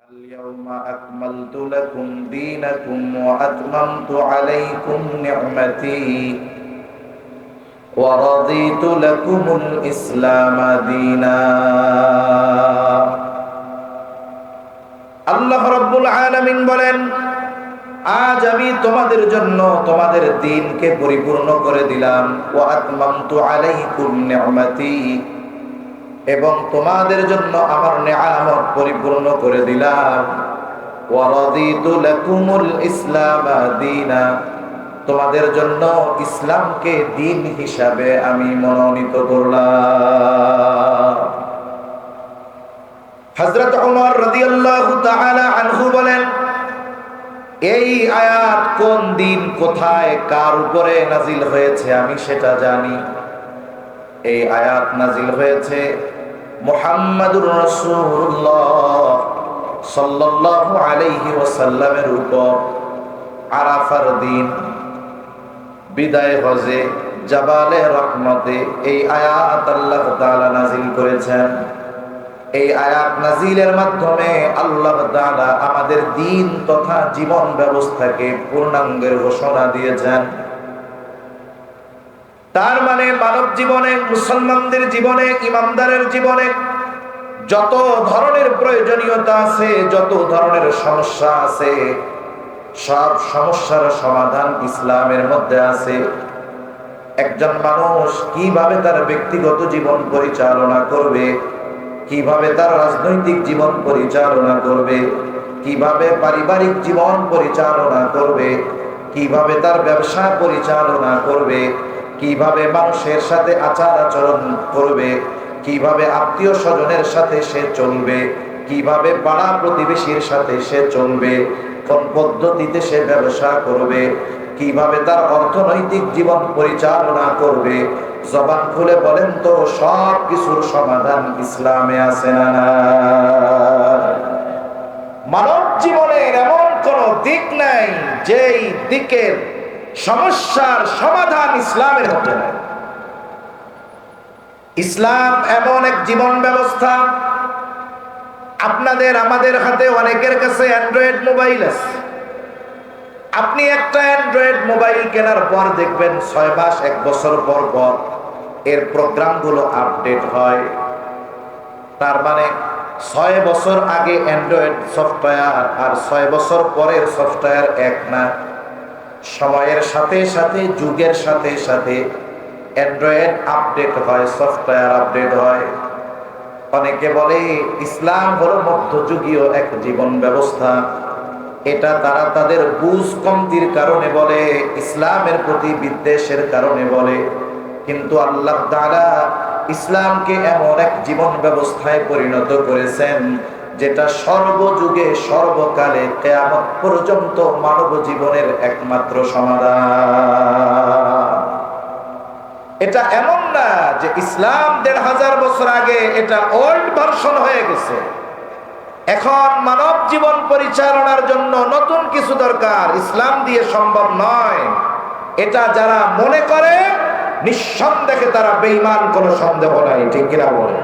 اليوم أكملت لكم دينكم وأتممت عليكم نعمتي ورضيت لكم الإسلام دينا আল্লাহ রাব্বুল আলামিন বলেন, আজ আমি তোমাদের জন্য তোমাদের দ্বীনকে পরিপূর্ণ করে দিলাম। ওয়া আতমামতু আলাইকুম নি'মাতি, এবং তোমাদের জন্য আমার নেয়ামত পরিপূর্ণ করে দিলাম। ওয়া রাদিতু লাকুমুল ইসলাম দীনা, তোমাদের জন্য ইসলামকে দ্বীন হিসাবে আমি মনোনীত করলাম। হযরত ওমর রাদিয়াল্লাহু তাআলা আনহু বলেন, এই আয়াত কোন দিন কোথায় কার উপরে নাজিল হয়েছে আমি সেটা জানি। এই আয়াত নাজিল হয়েছে মুহাম্মাদুর রাসূলুল্লাহ সাল্লাল্লাহু আলাইহি ওয়াসাল্লামের উপর আরাফার দিন, বিদায় হজে জাবালে রহমতে এই আয়াত আল্লাহ তাআলা নাজিল করেছেন। এই আয়াত নাজিলের মাধ্যমে আল্লাহ তাআলা আমাদের দ্বীন তথা জীবন ব্যবস্থাকে পূর্ণাঙ্গের ঘোষণা দিয়েছেন। তার মানে মানব জীবনে, মুসলমানদের জীবনে, ইমানদারের জীবনে যত ধরনের প্রয়োজনীয়তা আছে, যত ধরনের সমস্যা আছে, সব সমস্যার সমাধান ইসলামের মধ্যে আছে। একজন মানুষ কিভাবে তার ব্যক্তিগত জীবন পরিচালনা করবে, কিভাবে তার রাজনৈতিক জীবন পরিচালনা করবে, কিভাবে পারিবারিক জীবন পরিচালনা করবে, কিভাবে তার ব্যবসা পরিচালনা করবে, কিভাবে মানুষের সাথে আচার আচরণ করবে, কিভাবে আত্মীয় স্বজনের সাথে সে চলবে, কিভাবে পাড়া প্রতিবেশীর সাথে সে চলবে, কোন পদ্ধতিতে সে ব্যবসা করবে, কিভাবে তার অর্থনৈতিক জীবন পরিচালনা করবে, জবান খুলে বলেন তো সব কিছুর সমাধান ইসলামে আছে না? মানব জীবনের এমন কোন দিক নাই যেই দিকের সমস্যার সমাধান ইসলামের মধ্যে নাই। ইসলাম এমন এক জীবন ব্যবস্থা, আপনাদের আমাদের হাতে অনেকের কাছে অ্যান্ড্রয়েড মোবাইল আছে। আপনি একটা অ্যান্ড্রয়েড মোবাইল কেনার পর দেখবেন 6 মাস 1 বছর পর পর এর প্রোগ্রামগুলো আপডেট হয়। তার মানে 6 বছর আগে অ্যান্ড্রয়েড সফটওয়্যার আর 6 বছর পরের সফটওয়্যার এক না। সময়ের সাথে সাথে, যুগের সাথে সাথে অ্যান্ড্রয়েড আপডেট হয়, সফটওয়্যার আপডেট হয়। অনেকে বলে ইসলাম হলো মধ্যযুগীয় এক জীবন ব্যবস্থা। এটা তারা তাদের বুঝ কমতির কারণে বলে, ইসলামের প্রতি বিদ্বেষের কারণে বলে। কিন্তু আল্লাহ তাআলা ইসলামকে এমন এক জীবন ব্যবস্থায় পরিণত করেছেন যেটা সর্বযুগে সর্বকালে কিয়ামত পর্যন্ত মানব জীবনের একমাত্র সমাধান। এটা এমন না যে ইসলাম 1500 বছর আগে এটা ওল্ড ভার্সন হয়ে গেছে, এখন মানব জীবন পরিচালনার জন্য নতুন কিছু দরকার, ইসলাম দিয়ে সম্ভব নয়। এটা যারা মনে করে নিঃসন্দেহে তারা বেঈমান, কোনো সন্দেহ নাই, ঠিক কিনা বলে?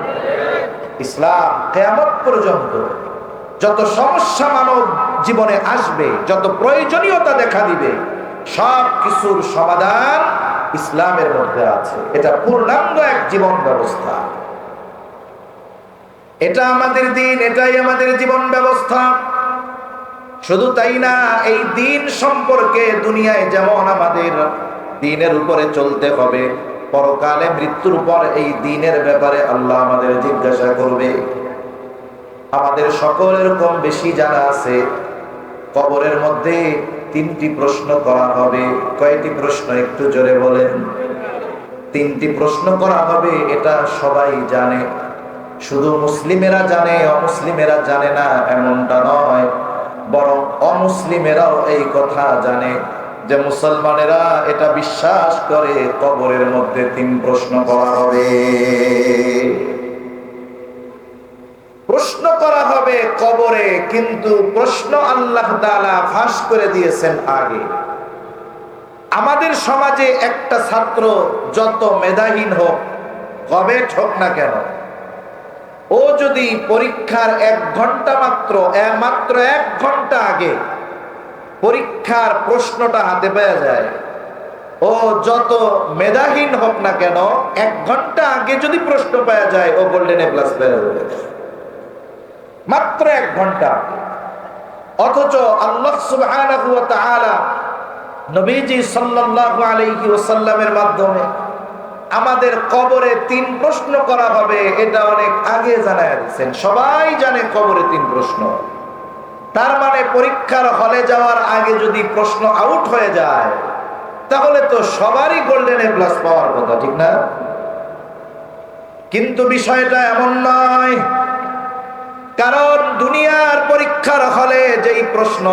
ইসলাম কিয়ামত পর্যন্ত যত সমস্যা মানব জীবনে আসবে, যত প্রয়োজনীয়তা দেখা দিবে, সব কিছুর সমাধান ইসলামের মধ্যে আছে। এটা পূর্ণাঙ্গ এক জীবন ব্যবস্থা। এটা আমাদের দিন, এটাই আমাদের জীবন ব্যবস্থা। শুধু তাই না, এই দিন সম্পর্কে দুনিয়ায় যেমন আমাদের দিনের উপরে চলতে হবে, পরকালে মৃত্যুর পর এই দিনের ব্যাপারে আল্লাহ আমাদের জিজ্ঞাসা করবে। আমাদের সকলের কম বেশি জানা আছে, কবরের মধ্যে 3টি প্রশ্ন করা হবে। কয়টি প্রশ্ন একটু জোরে বলেন? 3টি প্রশ্ন করা হবে, এটা সবাই জানে। শুধু মুসলিমেরা জানে, অমুসলিমেরা জানে না এমনটা নয়, বরং অমুসলিমেরাও এই কথা জানে যে মুসলমানেরা এটা বিশ্বাস করে কবরের মধ্যে 3 প্রশ্ন করা হবে। প্রশ্ন করা হবে কবরে, কিন্তু প্রশ্ন আল্লাহ তাআলা ফাঁস করে দিয়েছেন আগে। আমাদের সমাজে একটা ছাত্র যত মেধাহীন হোক, কবে হোক না কেন, ও যদি পরীক্ষার 1 ঘন্টা মাত্র 1 ঘন্টা আগে পরীক্ষার প্রশ্নটা হাতে পেয়ে যায়, ও যত মেধাহীন হোক না কেন 1 ঘন্টা আগে যদি প্রশ্ন পাওয়া যায়, ও গোল্ডেন এ প্লাস পেয়ে যাবে, মাত্র 1 ঘন্টা। অথচ আল্লাহ সুবহানাহু ওয়া তাআলা নবীজি সাল্লাল্লাহু আলাইহি ওয়াসাল্লামের মাধ্যমে আমাদের কবরে 3 প্রশ্ন করা হবে, এটা অনেক আগে জানায় দিয়েছেন। সবাই জানে কবরে 3 প্রশ্ন। তার মানে পরীক্ষার হলে যাওয়ার আগে যদি প্রশ্ন আউট হয়ে যায়, তাহলে তো সবারই গোল্ডেন এ প্লাস পাওয়ার কথা, ঠিক না? কিন্তু বিষয়টা এমন নয়। কারণ দুনিয়ার পরীক্ষার হলে যেই প্রশ্ন,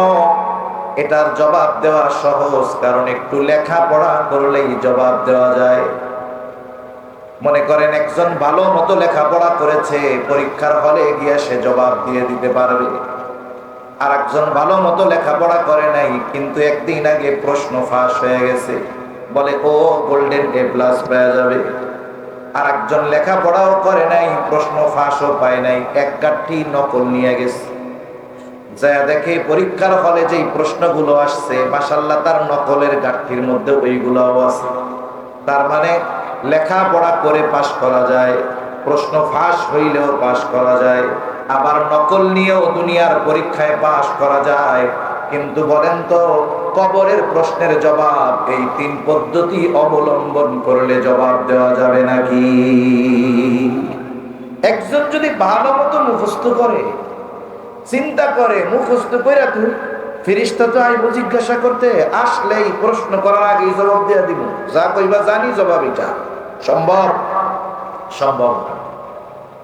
এটার জবাব দেওয়া সহজ, কারণ একটু লেখাপড়া করলেই জবাব দেওয়া যায়। মনে করেন একজন ভালো মতো লেখাপড়া করেছে, পরীক্ষার হলে গিয়ে সে জবাব দিয়ে দিতে পারবে। আর একজন ভালো মতো লেখাপড়া করে নাই, কিন্তু একদিন আগে প্রশ্ন ফাঁস হয়ে গেছে, বলে ও গোল্ডেন এ প্লাস পেয়ে যাবে। আর একজন লেখাপড়াও করে নাই, প্রশ্ন ফাঁসও পায় নাই, 1 গাঁঠি নকল নিয়ে গেছে, যা দেখে পরীক্ষার হলে যেই প্রশ্নগুলো আসছে, মাশাআল্লাহ তার নকলের গাঁঠির মধ্যে ওইগুলোও আছে। তার মানে লেখাপড়া করে পাশ করা যায়, প্রশ্ন ফাঁস হইলেও পাশ করা যায়, আবার নকল নিয়েও দুনিয়ার পরীক্ষায় পাশ করা যায়। কিন্তু বলেন তো, কবরের প্রশ্নের জবাব এই 3 পদ্ধতি অবলম্বন করলে জবাব দেওয়া যাবে নাকি? একজন যদি ভালো মতো মুখস্থ করে, চিন্তা করে, মুখস্থ করে তুই ফেরেশতা তো আইবো জিজ্ঞাসা করতে, আসলেই প্রশ্ন করার আগে জবাব দিয়ে দিব, যা কইবা জানি জবাব এটা সম্ভব সম্ভব না।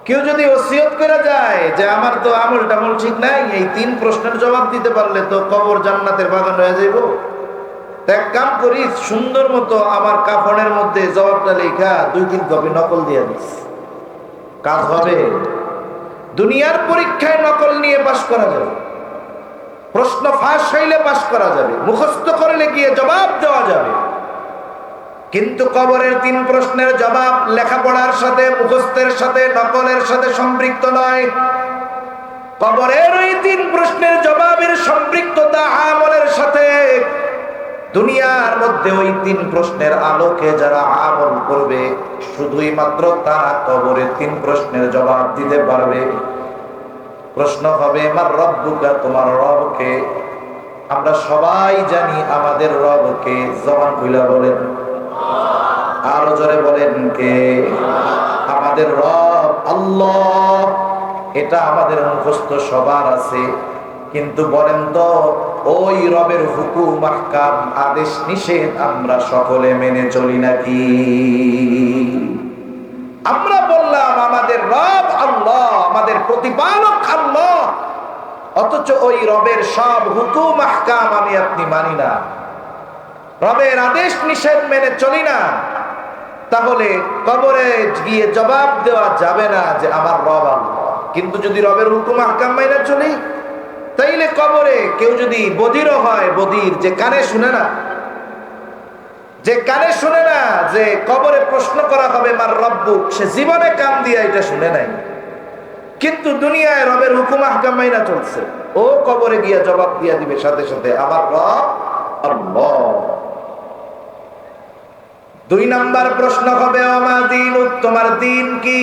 কেউ যদি ওসিয়ত করে যায় যে আমার তো আমল টামল ঠিক নাই, এই 3 প্রশ্নের জবাব দিতে পারলে তো কবর জান্নাতের বাগান হয়ে যাইব, এক কাম করি, সুন্দর মতো আমার কাফনের মধ্যে জবাবটা লেখা 2-3 কপি নকল দিয়ে দিস, কাজ হবে। দুনিয়ার পরীক্ষায় নকল নিয়ে পাশ করা যাবে, প্রশ্ন ফাঁস হইলে পাশ করা যাবে, মুখস্থ করলে গিয়ে জবাব দেওয়া যাবে। কিন্তু কবরের 3 প্রশ্নের জবাব লেখাপড়ার সাথে, মুখস্থের সাথে, নকলের সাথে সম্পৃক্ত নয়। কবরের ওই 3 প্রশ্নের জবাবের সম্পৃক্ততা আমলের সাথে। দুনিয়ার মধ্যে ওই 3 প্রশ্নের আলোকে যারা আমল করবে, শুধুই মাত্র তারা কবরে 3 প্রশ্নের জবাব দিতে পারবে। প্রশ্ন হবে মার রব্বুকা, তোমার রবকে। আমরা সবাই জানি আমাদের রবকে, জবান খুলে বলেন, আরো জোরে বলেন কে? আমাদের রব আল্লাহ। এটা আমাদের মুখস্থ সবার আছে, কিন্তু বলেন তো ওই রবের হুকুম, আহকাম, আদেশ নিষেধ আমরা সকলে মেনে চলি নাকি? আমরা বললাম আমাদের রব আল্লাহ, আমাদের প্রতিপালক আল্লাহ, অথচ ওই রবের সব হুকুম আহকাম আমি আপনি মানি না, রবের আদেশ নিষেধ মেনে চলি না। তাহলে কবরে গিয়ে জবাব দেওয়া যাবে না যে আমার রব আল্লাহ। কিন্তু যদি রবের হুকুম আহকাম মেনে চলি, তাইলে কবরে কেউ যদি বধিরও হয়, বধির যে কানে শুনে না, যে কানে শুনে না যে কবরে প্রশ্ন করা হবে মার রব্বুক, সে জীবনে কান দিয়ে এটা শুনে নাই, কিন্তু দুনিয়ায় রবের হুকুম আহকাম মাইনা চলছে, ও কবরে গিয়া জবাব দিয়া দিবে সাথে সাথে আমার রব আল্লাহ। 2 নাম্বার প্রশ্ন হবে আমা দীনুক, তোমার দিন কি?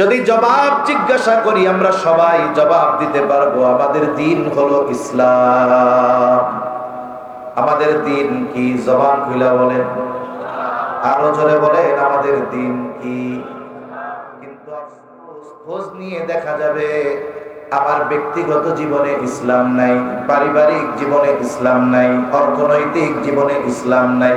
যদি জবাব জিজ্ঞাসা করি, আমরা সবাই জবাব দিতে পারবো, আমাদের দিন হলো ইসলাম। আমাদের দিন কি? জবান খুলে বলেন, আরো জোরে বলেন, আমাদের দিন কি? কিন্তু খোঁজ নিয়ে দেখা যাবে আমার ব্যক্তিগত জীবনে ইসলাম নাই, পারিবারিক জীবনে ইসলাম নাই, অর্থনৈতিক জীবনে ইসলাম নাই,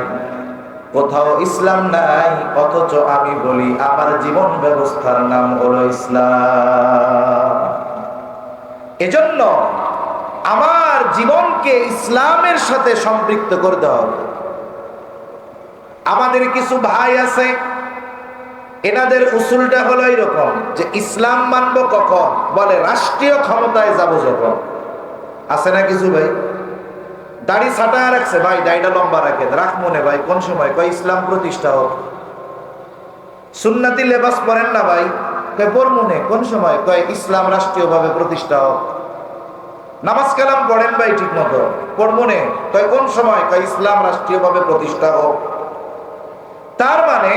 কোথাও ইসলাম নাই, অথচ আমি বলি আমার জীবন ব্যবস্থার নাম হলো ইসলাম। এজন্য আমার জীবনকে ইসলামের সাথে সম্পৃক্ত করতে হবে। আমাদের কিছু ভাই আছে, এনাদের উসুলটা হলো এরকম যে ইসলাম মানবো কখন? বলে রাষ্ট্রীয় ক্ষমতায় যাব যখন। আছে না কিছু ভাই? দাড়ি ছাটা রাখছে, ভাই দাড়িটা লম্বা রাখে, রাখ মনে ভাই কোন সময়? কয় ইসলাম প্রতিষ্ঠা হোক। সুন্নতি লেবাস পরেন না ভাই, কয় পড়মুনে। কোন সময়? কয় ইসলাম রাষ্ট্রীয়ভাবে প্রতিষ্ঠা হোক। নামাজ কালাম পড়েন ভাই ঠিক মতো? পড়মুনে। কয় কোন সময়? কয় ইসলাম রাষ্ট্রীয়ভাবে প্রতিষ্ঠা হোক। তার মানে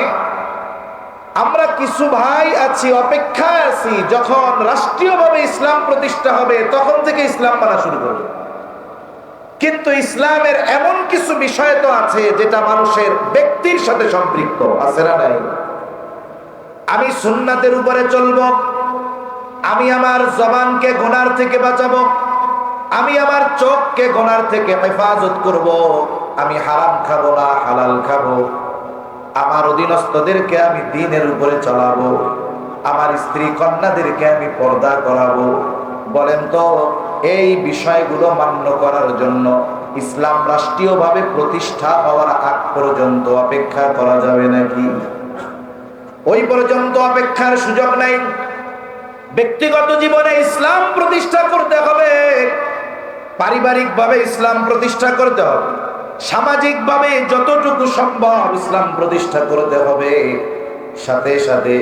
আমরা কিছু ভাই আছি, অপেক্ষায় আছি, যখন রাষ্ট্রীয়ভাবে ইসলাম প্রতিষ্ঠা হবে তখন থেকে ইসলাম মানা শুরু করবে। কিন্তু ইসলামের এমন কিছু বিষয় তো আছে যেটা মানুষের ব্যক্তির সাথে সম্পৃক্ত, আছে না নাই? আমি সুন্নাতের উপরে চলবো, আমি আমার জবানকে গুনার থেকে বাঁচাবো, আমি আমার চোখকে গুনার থেকে হেফাজত করব, আমি হারাম খাবো না হালাল খাবো, আমার অধীনস্থদেরকে আমি দ্বীনের উপরে চলাবো, আমার স্ত্রী কন্যাদেরকে আমি পর্দা করাবো। বলেন তো এই বিষয়গুলো মান্য করার জন্য ইসলাম রাষ্ট্রীয়ভাবে প্রতিষ্ঠা হওয়ার আগ পর্যন্ত অপেক্ষা করা যাবে নাকি? ওই পর্যন্ত অপেক্ষার সুযোগ নাই। ব্যক্তিগত জীবনে ইসলাম প্রতিষ্ঠা করতে হবে, পারিবারিকভাবে ইসলাম প্রতিষ্ঠা করতে হবে, সামাজিকভাবে যতটুকু সম্ভব ইসলাম প্রতিষ্ঠা করতে হবে, সাথে সাথে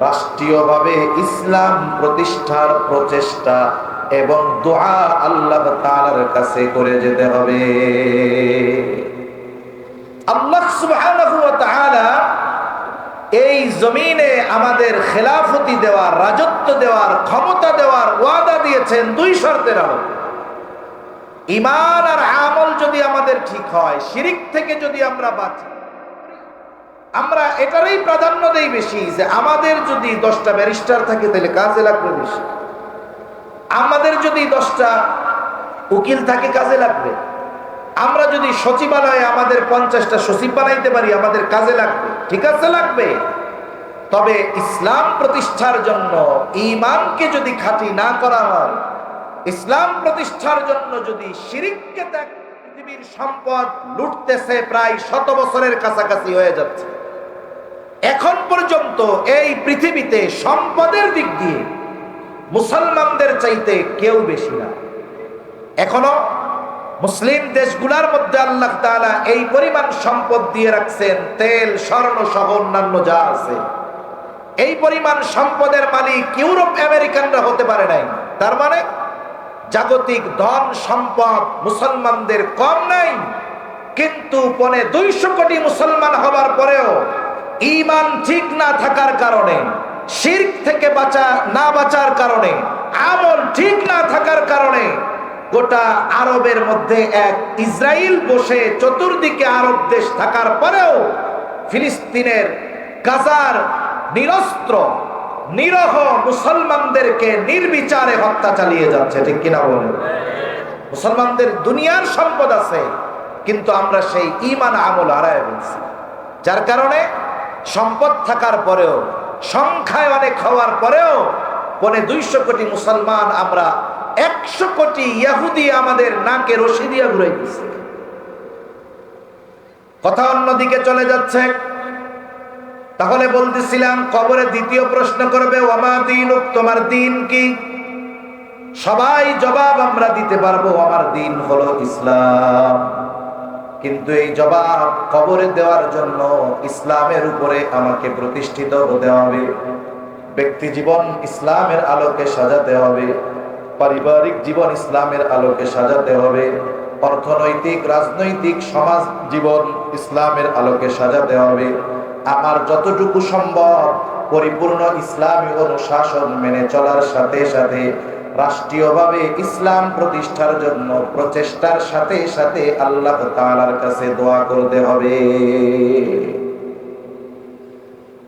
রাষ্ট্রীয়ভাবে ইসলাম প্রতিষ্ঠার প্রচেষ্টা এবং দোয়া আল্লাহ তাআলার কাছে করে যেতে হবে। আল্লাহ সুবহানাহু ওয়া তাআলা এই জমিনে আমাদের খেলাফতি দেওয়ার, রাজত্ব দেওয়ার, ক্ষমতা দেওয়ার ওয়াদা দিয়েছেন দুই শর্তের আলোকে। ঈমান আর আমল যদি আমাদের ঠিক হয়, শিরিক থেকে যদি আমরা বাঁচি, আমরা এটারই প্রাধান্য দেই বেশি যে আমাদের যদি 10টা ব্যারিস্টার থাকে তাহলে কাজে লাগবে বেশি, আমাদের যদি 10টা উকিল থাকে কাজে লাগবে, আমরা যদি সচিবালয়ে আমাদের 50টা সচিব বানাইতে পারি আমাদের কাজে লাগবে, ঠিক আছে লাগবে। তবে ইসলাম প্রতিষ্ঠার জন্য ঈমানকে যদি খাঁটি না করা হয়, ইসলাম প্রতিষ্ঠার জন্য যদি শিরিককে ত্যাগ, পৃথিবীর সম্পদ লুটতেছে প্রায় 100 বছরের কাছাকাছি হয়ে যাচ্ছে, এখন পর্যন্ত এই পৃথিবীতে সম্পদের দিক দিয়ে মুসলমানদের চাইতে কেউ বেশি না। এখনো মুসলিম দেশগুলোর মধ্যে আল্লাহ তাআলা এই পরিমাণ সম্পদ দিয়ে রাখছেন, তেল, স্বর্ণ সহ অন্যান্য যা আছে, এই পরিমাণ সম্পদের মালিক ইউরোপ আমেরিকানরা হতে পারে নাই। তার মানে জাগতিক ধন সম্পদ মুসলমানদের কম নাই, কিন্তু 250 কোটি মুসলমান হবার পরেও ঈমান ঠিক না থাকার কারণে, শিরক থেকে বাঁচার কারণে, আমল ঠিক না থাকার কারণে গোটা আরবের মধ্যে এক ইসরায়েল বসে চতুর্দিকে আরব দেশ থাকার পরেও ফিলিস্তিনের গাজার নিরস্ত্র নিরহ মুসলমানদেরকে নির্বিচারে হত্যা চালিয়ে যাচ্ছে, ঠিক কিনা বলেন? মুসলমানদের দুনিয়ার সম্পদ আছে কিন্তু আমরা সেই ঈমান আমল হারায় ফেলছি, যার কারণে সম্পদ থাকার পরেও, সংখ্যায় অনেক হওয়ার পরেও 250 কোটি মুসলমান আমরা 100 কোটি ইহুদি আমাদের নাকে রশি দিয়ে ঘুরাইতেছে। কথা অন্যদিকে চলে যাচ্ছে। তাহলে বলতেছিলাম কবরে দ্বিতীয় প্রশ্ন করবে, ওয়ামা দীনুক, তোমার দিন কি? সবাই জবাব আমরা দিতে পারবো, আমার দিন হলো ইসলাম। কিন্তু এই জবাব কবরে দেওয়ার জন্য ইসলামের উপরে আমাকে প্রতিষ্ঠিত হতে হবে, ব্যক্তি জীবন ইসলামের আলোকে সাজাতে হবে, পারিবারিক জীবন ইসলামের আলোকে সাজাতে হবে, অর্থনৈতিক রাজনৈতিক সমাজ জীবন ইসলামের আলোকে সাজাতে হবে। আমার যতটুকু সম্ভব পরিপূর্ণ ইসলামী অনুশাসন মেনে চলার সাথে সাথে রাষ্ট্রীয়ভাবে ইসলাম প্রতিষ্ঠার জন্য প্রচেষ্টার সাথে সাথে আল্লাহ তাআলার কাছে দোয়া করতে হবে।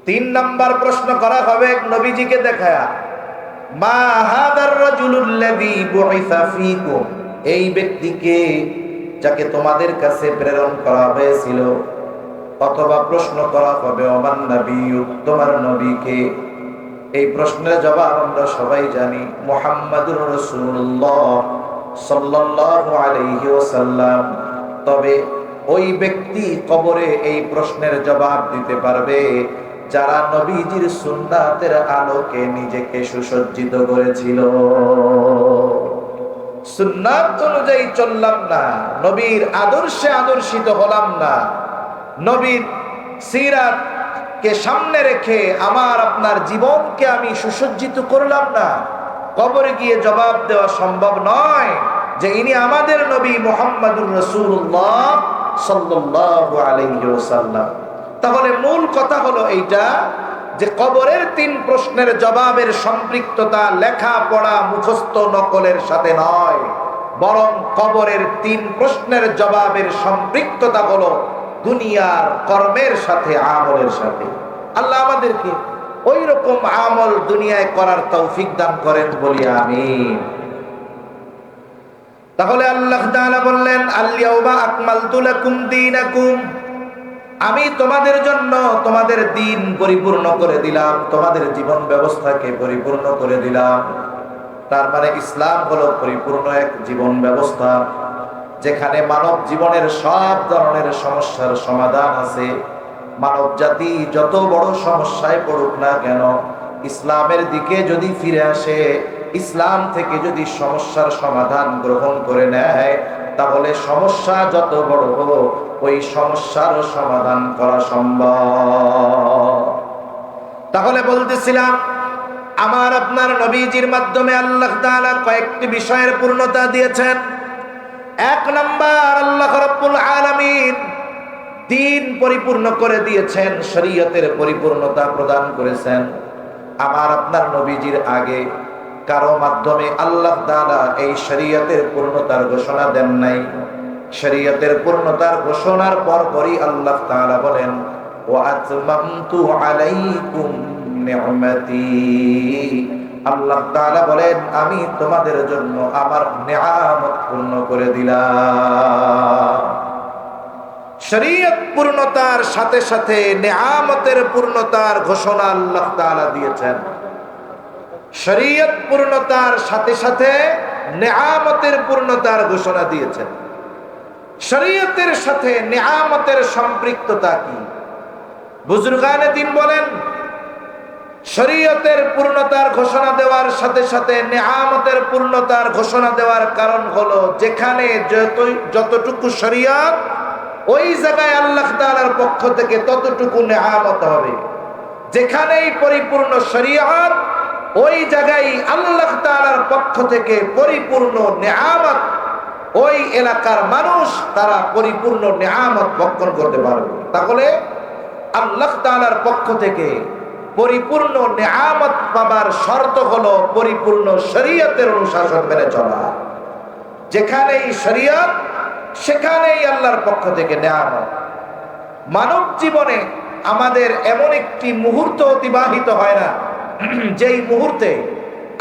3 নাম্বার প্রশ্ন করা হবে নবীজিকে দেখায়া, মা হাদার রাজুলুল্লাযী বুইসা ফীকুম, এই ব্যক্তিকে যাকে তোমাদের কাছে প্রেরণ করা হয়েছিল। অথবা প্রশ্ন করা হবে, ওমান নবিয়্যু, তোমার নবীকে। এই প্রশ্নের জবাব আমরা সবাই জানি, মুহাম্মাদুর রাসূলুল্লাহ সাল্লাল্লাহু আলাইহি ওয়াসাল্লাম। তবে ওই ব্যক্তি কবরে এই প্রশ্নের জবাব দিতে পারবে যারা নবীজির সুন্নাতের আলোকে নিজেকে সুসজ্জিত করেছিল। সুন্নাত অনুযায়ী চললাম না, নবীর আদর্শে আদর্শিত হলাম না, নবীর সিরাত কে সামনে রেখে আমার আপনার জীবনকে আমি সুসজ্জিত করলাম না, কবরে গিয়ে জবাব দেওয়া সম্ভব নয় যে ইনি আমাদের নবী মুহাম্মদুর রাসূলুল্লাহ সাল্লাল্লাহু আলাইহি ওয়াসাল্লাম। তাহলে মূল কথা হলো এইটা যে কবরের 3 প্রশ্নের জবাবের সম্পৃক্ততা লেখাপড়া মুখস্থ নকলের সাথে নয়, বরং কবরের 3 প্রশ্নের জবাবের সম্পৃক্ততা হলো দুনিয়ার কর্মের সাথে, আমলের সাথে। আল্লাহ আমাদেরকে ওই রকম আমল দুনিয়ায় করার তৌফিক দান করেন বলি আমিন। তাহলে আল্লাহ তাআলা বললেন, আল-ইয়াওমা আকমালতু লাকুম দীনাকুম, আমি তোমাদের জন্য তোমাদের দিন পরিপূর্ণ করে দিলাম, তোমাদের জীবন ব্যবস্থাকে পরিপূর্ণ করে দিলাম। তার মানে ইসলাম হলো পরিপূর্ণ এক জীবন ব্যবস্থা, যেখানে মানব জীবনের সব ধরনের সমস্যার সমাধান আছে। মানব জাতি যত বড় সমস্যায় পড়ুক না কেন, ইসলামের দিকে যদি ফিরে আসে, ইসলাম থেকে যদি সমস্যার সমাধান গ্রহণ করে নেয়, তাহলে সমস্যা যত বড় হোক ওই সমস্যার সমাধান করা সম্ভব। তাহলে বলতেছিলাম, আমার আপনার নবীজির মাধ্যমে আল্লাহ তাআলা কয়েকটি বিষয়ের পূর্ণতা দিয়েছেন। 1 নাম্বার, আল্লাহ রাব্বুল আলামিন দ্বীন পরিপূর্ণ করে দিয়েছেন, শরীয়তের পরিপূর্ণতা প্রদান করেছেন। আমার আপনার নবীজির আগে কারো মাধ্যমে আল্লাহ তাআলা এই শরীয়তের পূর্ণতার ঘোষণা দেন নাই। শরীয়তের পূর্ণতার ঘোষণার পরপরই আল্লাহ তাআলা বলেন, ওয়া আতমামতু আলাইকুম নি'মাতি। আল্লাহ তাআলা বলেন, আমি তোমাদের জন্য আমার নিয়ামত পূর্ণ করে দিলাম। শরীয়ত পূর্ণতার সাথে সাথে নিয়ামতের পূর্ণতার ঘোষণা আল্লাহ তাআলা দিয়েছেন। শরীয়ত পূর্ণতার সাথে সাথে নিয়ামতের পূর্ণতার ঘোষণা দিয়েছেন। শরীয়তের সাথে নিয়ামতের সম্পৃক্ততা কি? বুজুর্গানে দিন বলেন, শরীয়তের পূর্ণতার ঘোষণা দেওয়ার সাথে সাথে নিয়ামতের পূর্ণতার ঘোষণা দেওয়ার কারণ হলো, যেখানে যতটুকু শরীয়ত, ওই জায়গায় আল্লাহ তাআলার পক্ষ থেকে ততটুকু নিয়ামত হবে। যেখানেই পরিপূর্ণ শরীয়ত, ওই জায়গায় আল্লাহ তাআলার পক্ষ থেকে পরিপূর্ণ নিয়ামত, ওই এলাকার মানুষ তারা পরিপূর্ণ নিয়ামত ভক্ষণ করতে পারবে। তাহলে আল্লাহ তাআলার পক্ষ থেকে পরিপূর্ণ নিয়ামত পাবার শর্ত হলো পরিপূর্ণ শরীয়তের অনুশাসন মেনে চলা। যেখানেই শরীয়ত, সেখানেই আল্লাহর পক্ষ থেকে নিয়ামত। মানব জীবনে আমাদের এমন একটি মুহূর্ত অতিবাহিত হয় না যেই মুহূর্তে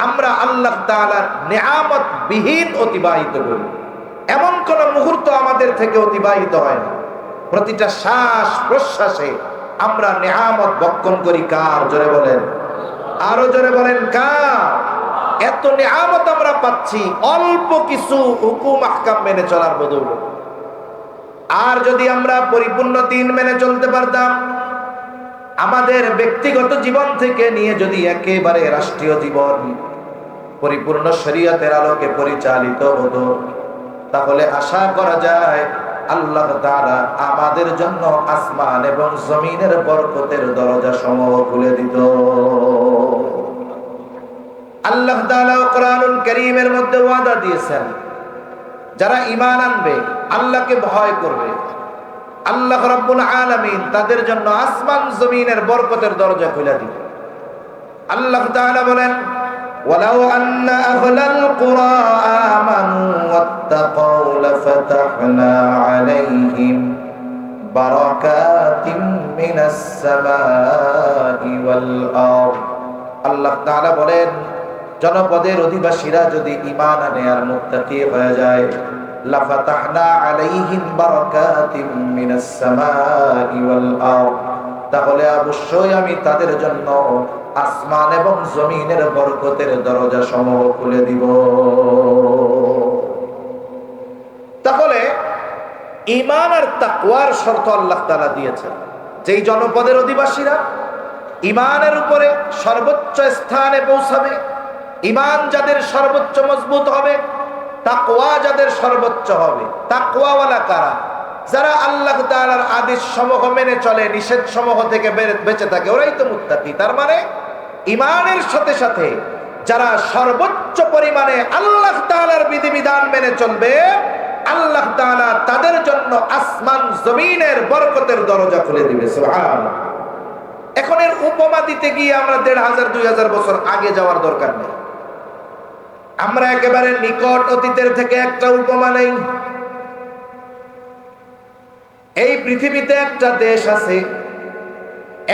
আমরা আল্লাহ তাআলার নিয়ামত বিহীন অতিবাহিত করি। এমন কোন মুহূর্ত আমাদের থেকে অতিবাহিত হয় না। প্রতিটা শ্বাস প্রশ্বাসে আমরা নিয়ামত ভক্ষণ করি। কার? জোরে বলেন, আরো জোরে বলেন, কার? এত নিয়ামত আমরা পাচ্ছি অল্প কিছু হুকুম আহকাম মেনে চলার বদলে। আর যদি আমরা পরিপূর্ণ দিন মেনে চলতে পারতাম, আমাদের ব্যক্তিগত জীবন থেকে নিয়ে যদি একেবারে রাষ্ট্রীয় জীবন পরিপূর্ণ শরীয়তের আলোকে পরিচালিত হতো, তাহলে আশা করা যায় আল্লাহ তাআলা আমাদের জন্য আসমান এবং জমিনের বরকতের দরজা সমূহ খুলে দিত। আল্লাহ তাআলা কোরআনুল কারীমের মধ্যে ওয়াদা দিয়েছেন, যারা ঈমান আনবে, আল্লাহকে ভয় করবে, আল্লাহ রাব্বুল আলামিন তাদের জন্য আসমান জমিনের বরকতের দরজা খুলে দিবে। আল্লাহ তাআলা বলেন, ওয়ালাউ আন্না আহলাল কুরা আমানু ওয়াত্তাকাউ লাফাতাহনা আলাইহিম বারাকাতিম মিনাস সামাই ওয়াল আরদ। আল্লাহ তাআলা বলেন, জনপদের অধিবাসীরা যদি ঈমান আনে আর মুত্তাকি হয়ে যায়, লাফাতাহনা আলাইহিম বারাকাতিম মিনাস সামাই ওয়াল আরদ, তাহলে অবশ্যই আমি তাদের জন্য আসমান এবং জমিনের বরকতের দরজা সমূহ খুলে দিব। তাহলে ঈমান আর তাকওয়ার শর্ত আল্লাহ তাআলা দিয়েছেন। যেই জনপদের অধিবাসীরা ঈমানের উপরে সর্বোচ্চ স্থানে পৌঁছাবে, ঈমান যাদের সর্বোচ্চ মজবুত হবে, তাকওয়া যাদের সর্বোচ্চ হবে। তাকওয়াওয়ালা কারা? যারা আল্লাহ তাআলার আদেশ সমূহ মেনে চলে, নিষেধ সমূহ থেকে বেঁচে থাকে, ওরাই তো মুত্তাকি। তার মানে ঈমানের সাথে সাথে যারা সর্বোচ্চ পরিমাণে আল্লাহ তাআলার বিধিবিধান মেনে চলবে, আল্লাহ তাআলা তাদের জন্য আসমান জমিনের বরকতের দরজা খুলে দিবে। সুবহানাল্লাহ। এখন এর উপমা দিতে গিয়ে আমরা 1500-2000 বছর আগে যাওয়ার দরকার নেই। আমরা একেবারে নিকট অতীতের থেকে একটা উপমা নেই। এই পৃথিবীতে একটা দেশ আছে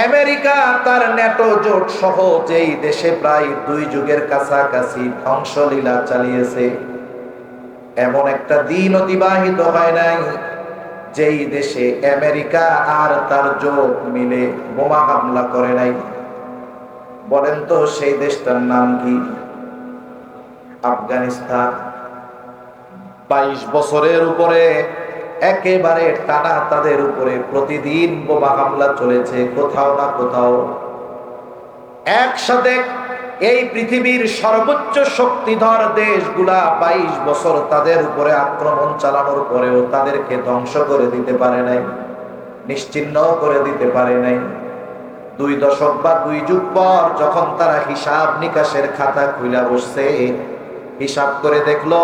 আমেরিকা, তার ন্যাটো জোট সহ যেই দেশে প্রায় 2 যুগের কাছাকাছি ধ্বংসলীলা চালিয়েছে, এমন একটা দিন অতিবাহিত হয় নাই যেই দেশে আমেরিকা আর তার জোট মিলে বোমা হামলা করে নাই। বলেন তো সেই দেশটার নাম কি? আফগানিস্তান। 22 বছরের উপরে একেবারে টানা তাদের উপরে প্রতিদিন বোমা হামলা চলেছে কোথাও না কোথাও। একসাথে এই পৃথিবীর সর্বোচ্চ শক্তিধর দেশগুলা 22 বছর তাদের উপরে আক্রমণ চালানোর পরেও তাদেরকে ধ্বংস করে দিতে পারে নাই, নিশ্চিহ্ন করে দিতে পারে নাই। 2 দশক বা 2 যুগ পর যখন তারা হিসাব নিকাশের খাতা খুলে বসছে, হিসাব করে দেখলো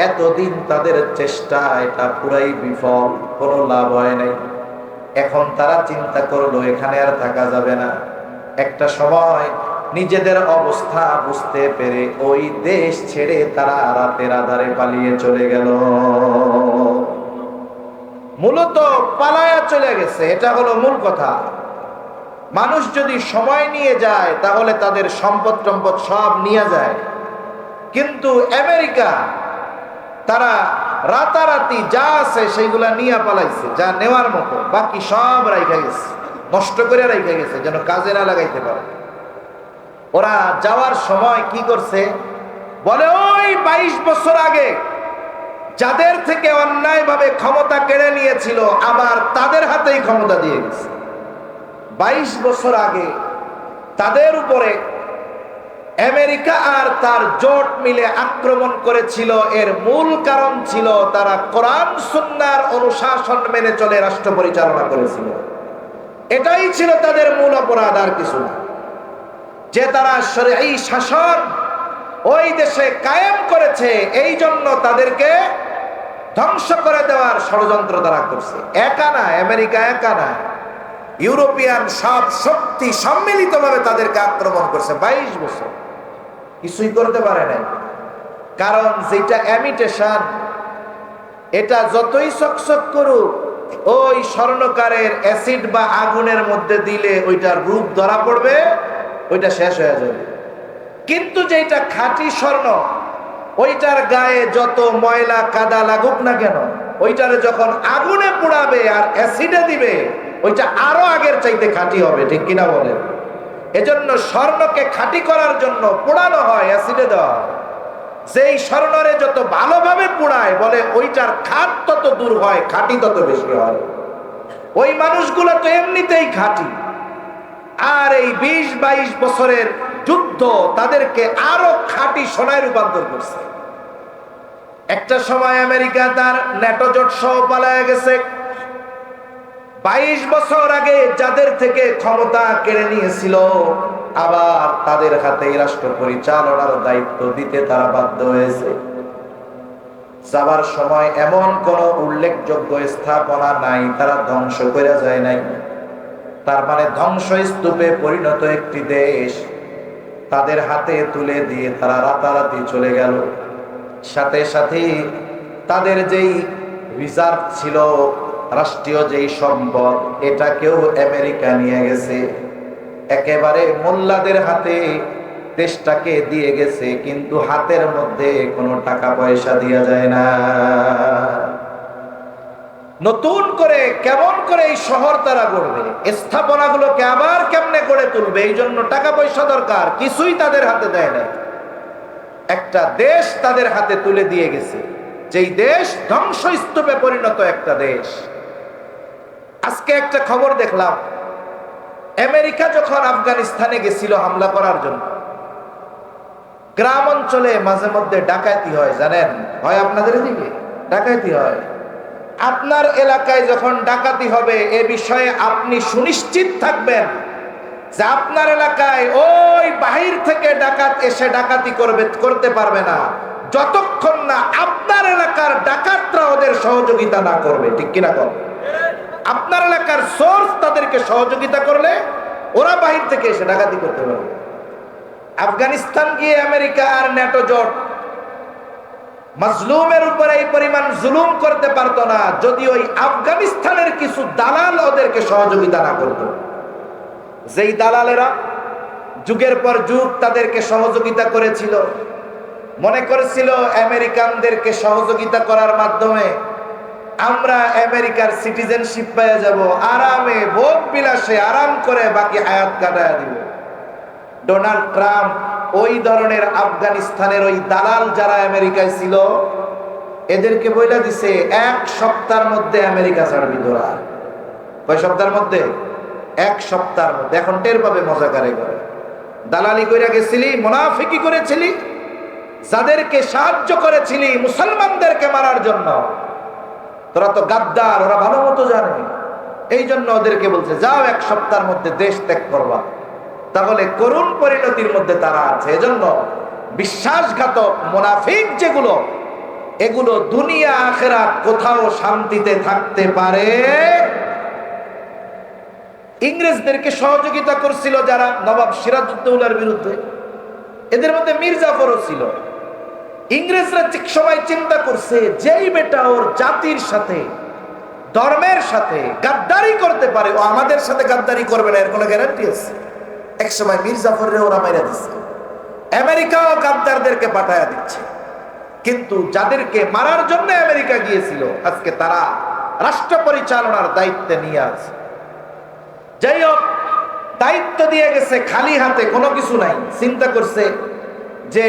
এতদিন তাদের চেষ্টা এটা পুরাই বিফল, কোনো লাভ হয় নাই। এখন তারা চিন্তা করলো এখানে আর থাকা যাবে না। একটা সময় নিজেদের অবস্থা বুঝতে পেরে ওই দেশ ছেড়ে তারা রাতের আধারে পালিয়ে চলে গেল। মূলত পালায়া চলে গেছে, এটা হলো মূল কথা। মানুষ যদি সময় নিয়ে যায় তাহলে তাদের সম্পদ টম্পদ সব নিয়ে যায়, কিন্তু আমেরিকা তারা রাতারাতি যা আছে সেইগুলা নিয়ে পালাইছে, যা নেওয়ার মতো, বাকি সব রাইখা গেছে, নষ্ট করে রাইখা গেছে যেন কাজে না লাগাইতে পারে। ওরা যাওয়ার সময় কি করছে বলে, ওই 22 বছর আগে যাদের থেকে অন্যায়ভাবে ক্ষমতা কেড়ে নিয়েছিল আবার তাদের হাতেই ক্ষমতা দিয়ে গেছে। 22 বছর আগে তাদের উপরে আমেরিকা আর তার জোট মিলে আক্রমণ করেছিল। এর মূল কারণ ছিল তারা কোরআন সুন্নাহর অনুশাসন মেনে চলে রাষ্ট্র পরিচালনা করেছিল। এটাই ছিল তাদের মূল অপরাধ, আর কিছু না। যে তারা শরঈ শাসন ওই দেশে কায়েম করেছে, এই জন্য তাদেরকে ধ্বংস করে দেওয়ার ষড়যন্ত্র তারা করছে। একা না, আমেরিকা একা না, ইউরোপিয়ান সব শক্তি সম্মিলিতভাবে তাদেরকে আক্রমণ করছে। 22 বছর কিছুই করতে পারে নাই। কারণ যেটা ইমিটেশন, এটা যতই চকচক করুক, ওই স্বর্ণকারের অ্যাসিড বা আগুনের মধ্যে দিলে ওইটার রূপ ধরা পড়বে, ওইটা শেষ হয়ে যাবে। কিন্তু যেটা খাঁটি স্বর্ণ, ওইটার গায়ে যত ময়লা কাদা লাগুক না কেন, ওইটারে যখন আগুনে পোড়াবে আর অ্যাসিডে দিবে, ওইটা আরো আগের চাইতে খাঁটি হবে। ঠিক কিনা বলেন? এজন্য স্বর্ণকে খাঁটি করার জন্য পোড়ানো হয়, অ্যাসিডে দেওয়া হয়। যেই স্বর্ণরে যত ভালোভাবে পোড়ায় বলে ওইটার খাঁট তত দূর হয়, খাঁটি তত বেশি হয়। ওই মানুষগুলো তো এমনিতেই খাঁটি, আর এই 20-22 বছরের যুদ্ধ তাদেরকে আরো খাঁটি সোনায় রূপান্তর করছে। একটা সময় আমেরিকা তার ন্যাটো জোট সহ পালায় গেছে। 22 বছর আগে যাদের থেকে ক্ষমতা কেড়ে নিয়েছিল, আবার তাদের হাতে রাষ্ট্র পরিচালনার দায়িত্ব দিতে তারা বাধ্য হয়েছে। যাবার সময় এমন কোন উল্লেখযোগ্য স্থাপনা নাই তারা ধ্বংস করে যায় নাই। তার মানে ধ্বংসস্তূপে পরিণত একটি দেশ তাদের হাতে তুলে দিয়ে তারা রাতারাতি চলে গেল। সাথে সাথে তাদের যেই রিজার্ভ ছিল, রাষ্ট্রীয় যেই সম্পদ, এটাকেও আমেরিকা নিয়ে গেছে। একেবারে মোল্লাদের হাতে দেশটাকে দিয়ে গেছে, কিন্তু হাতের মধ্যে কোনো টাকা পয়সা দেওয়া যায় না। নতুন করে কেমন করে এই শহর তারা গড়বে, স্থাপনাগুলোকে আবার কেমনে গড়ে তুলবে, এই জন্য টাকা পয়সা দরকার, কিছুই তাদের হাতে দেয় না। একটা দেশ তাদের হাতে তুলে দিয়ে গেছে, যেই দেশ ধ্বংসস্তূপে পরিণত একটা দেশ। আজকে একটা খবর দেখলাম, আমেরিকা যখন আফগানিস্তানে গেছিল হামলা করার জন্য, গ্রাম অঞ্চলে মাঝে মধ্যে ডাকাতি হয়, জানেন? হয় আপনাদের দিকে ডাকাতি হয়। আপনার এলাকায় যখন ডাকাতি হবে এ বিষয়ে আপনি সুনিশ্চিত থাকবেন যে আপনার এলাকায় ওই বাহির থেকে ডাকাত এসে ডাকাতি করতে পারবে না যতক্ষণ না আপনার এলাকার ডাকাতরা ওদের সহযোগিতা না করবে। ঠিক কিনা কর? আপনার এলাকার সোর্স তাদেরকে সহযোগিতা করলে ওরা বাহির থেকে এসে ডাকাতি করতে পারবে। আফগানিস্তান গিয়ে আমেরিকা আর ন্যাটো জোট মাজলুমের উপরে এই পরিমাণ জুলুম করতে পারতো না যদি ওই আফগানিস্তানের কিছু দালাল ওদেরকে সহযোগিতা না করতো। যেই দালালেরা যুগের পর যুগ তাদেরকে সহযোগিতা করেছিল, মনে করেছিল আমেরিকানদেরকে সহযোগিতা করার মাধ্যমে আমরা আমেরিকার সিটিজেনশিপ পেয়ে যাব, আরামে ভোগ বিলাসে আরাম করে বাকি হায়াত কাটায় দিব। ডোনাল্ড ট্রাম্প ওই ধরনের আফগানিস্তানের ওই দালাল যারা আমেরিকায় ছিল এদেরকে বইলা দিছে 1 সপ্তাহের মধ্যে আমেরিকা ছাড়বি তোরা। কয় সপ্তাহের মধ্যে? 1 সপ্তাহের মধ্যে। এখন টের পাবে মজা করে করে দালালি কইরা গেছিলি, মুনাফিকি করেছিলি, যাদেরকে সাহায্য করেছিলি মুসলমানদেরকে মারার জন্য, তোরা তো গাদ্দার, ওরা ভালো মতো জানে। এই জন্য ওদেরকে বলছে যাও 1 সপ্তাহের মধ্যে দেশ ত্যাগ করবা। তাহলে করুণ পরিণতির মধ্যে তারা আছে। এজন্য বিশ্বাসঘাতক মুনাফিক যেগুলো, এগুলো দুনিয়া আখিরাত কোথাও শান্তিতে থাকতে পারে। ইংরেজদেরকে সহযোগিতা করছিল যারা নবাব সিরাজউদ্দৌলার বিরুদ্ধে, এদের মধ্যে মীর জাফরও ছিল। ইংরেজরা ঠিক সময় চিন্তা করছে যেই বেটা ওর জাতির সাথে ধর্মের সাথে গাদ্দারি করতে পারে ও আমাদের সাথে গাদ্দারি করবে না, এর কোনো গ্যারান্টি আছে? এক সময় মীর জাফররে ওরা মাইরা দিচ্ছে, আমেরিকাও গাদ্দারদেরকে পাঠায়া দিচ্ছে। কিন্তু যাদেরকে মারার জন্য আমেরিকা গিয়েছিল আজকে তারা রাষ্ট্র পরিচালনার দায়িত্বে নিয়ে আছে। যাই হোক, দায়িত্ব দিয়ে গেছে খালি হাতে, কোনো কিছু নাই। চিন্তা করছে যে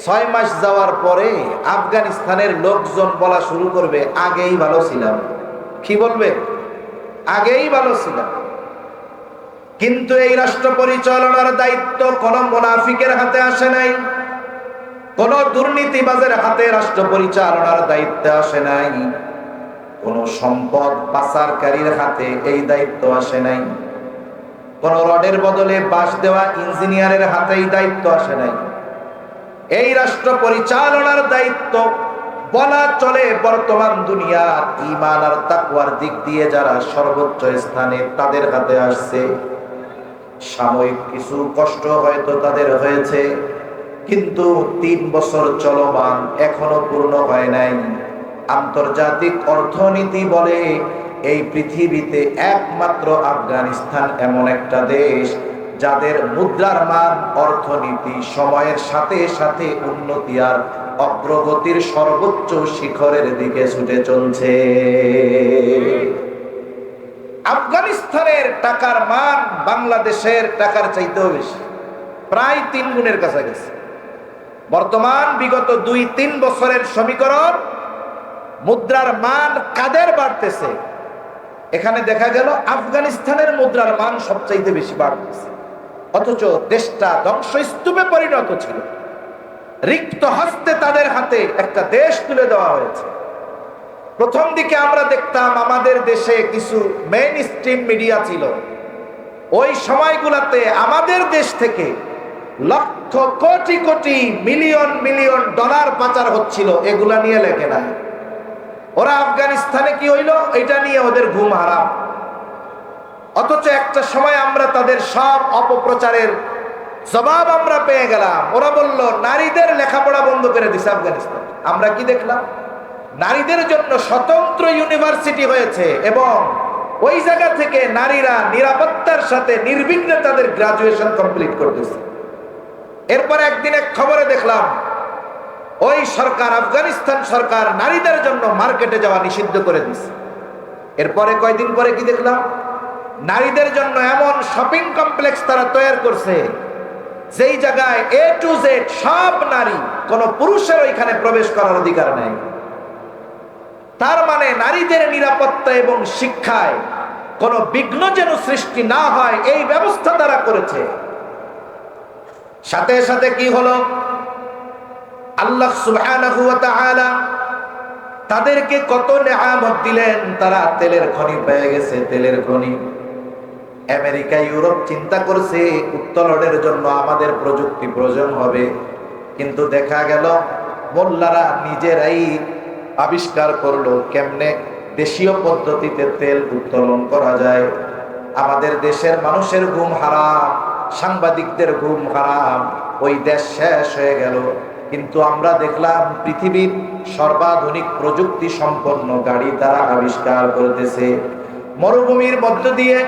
6 মাস যাওয়ার পরে আফগানিস্তানের লোকজন বলা শুরু করবে আগেই ভালো ছিলাম। কি বলবে? আগেই ভালো ছিলাম। কিন্তু এই রাষ্ট্র পরিচালনার দায়িত্ব কোন মুনাফিকের হাতে আসে নাই, কোন দুর্নীতিবাজের হাতে রাষ্ট্র পরিচালনার দায়িত্ব আসে নাই, কোন সম্পদ পাচারকারীর হাতে এই দায়িত্ব আসে নাই, কোন রডের বদলে বাঁশ দেওয়া ইঞ্জিনিয়ারের হাতে এই দায়িত্ব আসে নাই। এই রাষ্ট্র পরিচালনার দায়িত্ব বলা চলে বর্তমান দুনিয়ার ঈমান আর তাকওয়ার দিক দিয়ে যারা সর্বোচ্চ স্থানে তাদের হাতে আসছে। সাময়িক কিছু কষ্ট হয়তো তাদের হয়েছে, কিন্তু 3 বছর চলমান, এখনো পূর্ণ হয় নাই। আন্তর্জাতিক অর্থনীতি বলে এই পৃথিবীতে একমাত্র আফগানিস্তান এমন একটা দেশ যাদের মুদ্রার মান, অর্থনীতি সময়ের সাথে সাথে উন্নতি আর অগ্রগতির সর্বোচ্চ শিখরের দিকে ছুটে চলছে। আফগানিস্তানের টাকার মান বাংলাদেশের টাকার চাইতেও বেশি, প্রায় 3 গুণের কাছাকাছি। বর্তমান বিগত 2-3 বছরের সমীকরণ মুদ্রার মান কাদের বাড়তেছে, এখানে দেখা গেল আফগানিস্তানের মুদ্রার মান সবচাইতে বেশি বাড়তেছে। অথচ দেশটা ধ্বংসস্তূপে পরিণত ছিল, রিক্ত হস্তে তাদের হাতে একটা দেশ তুলে দেওয়া হয়েছে। প্রথম দিকে আমরা দেখতাম আমাদের দেশে কিছু মেইন স্ট্রিম মিডিয়া ছিল, ওই সময়গুলোতে আমাদের দেশ থেকে lakh crore crore million million dollar পাচার হচ্ছিল, এগুলা নিয়ে লেখে না। ওরা আফগানিস্তানে কি হইল এটা নিয়ে ওদের ঘুম হারাম। অথচ একটা সময় আমরা তাদের সব অপপ্রচারের জবাব আমরা পেয়ে গেলাম। ওরা বলল নারীদের লেখাপড়া বন্ধ করে দিছে আফগানিস্তান। আমরা কি দেখলাম? নারীদের জন্য স্বতন্ত্র ইউনিভার্সিটি হয়েছে এবং ওই জায়গা থেকে নারীরা নিরাপত্তার সাথে নির্বিঘ্নে তাদের গ্রাজুয়েশন কমপ্লিট করতেছে। এরপর একদিন এক খবরে দেখলাম ওই সরকার, আফগানিস্তান সরকার নারীদের জন্য মার্কেটে যাওয়া নিষিদ্ধ করে দিচ্ছে। এরপরে কয়দিন পরে কি দেখলাম? নারীদের জন্য এমন শপিং কমপ্লেক্স তারা তৈরি করছে যেই জায়গায় A to Z সব নারী, কোন পুরুষের ওইখানে প্রবেশ করার অধিকার নেই। তার মানে নারীদের নিরাপত্তা এবং শিক্ষায় কোন বিঘ্ন যেন সৃষ্টি না হয় এই ব্যবস্থা তারা করেছে। সাথে সাথে কি হলো? আল্লাহ সুবহানাহু ওয়া তাআলা তাদেরকে কত নেয়ামত দিলেন, তারা তেলের খনি পেয়ে গেছে, তেলের খনি। আমেরিকা ইউরোপ চিন্তা করছে উত্তোলনের জন্য আমাদের প্রযুক্তি প্রয়োজন হবে, কিন্তু দেখা গেল মোল্লারা নিজেরাই আবিষ্কার করলো কেমনে দেশীয় পদ্ধতিতে তেল উত্তোলন করা যায়। আমাদের দেশের মানুষের ঘুম হারাম, সাংবাদিকদের ঘুম হারাম, ওই দেশ শেষ হয়ে গেল। কিন্তু আমরা দেখলাম পৃথিবীর সর্বাধুনিক প্রযুক্তি সম্পন্ন গাড়ি তারা আবিষ্কার করতেছে। মরুভূমির মধ্য দিয়ে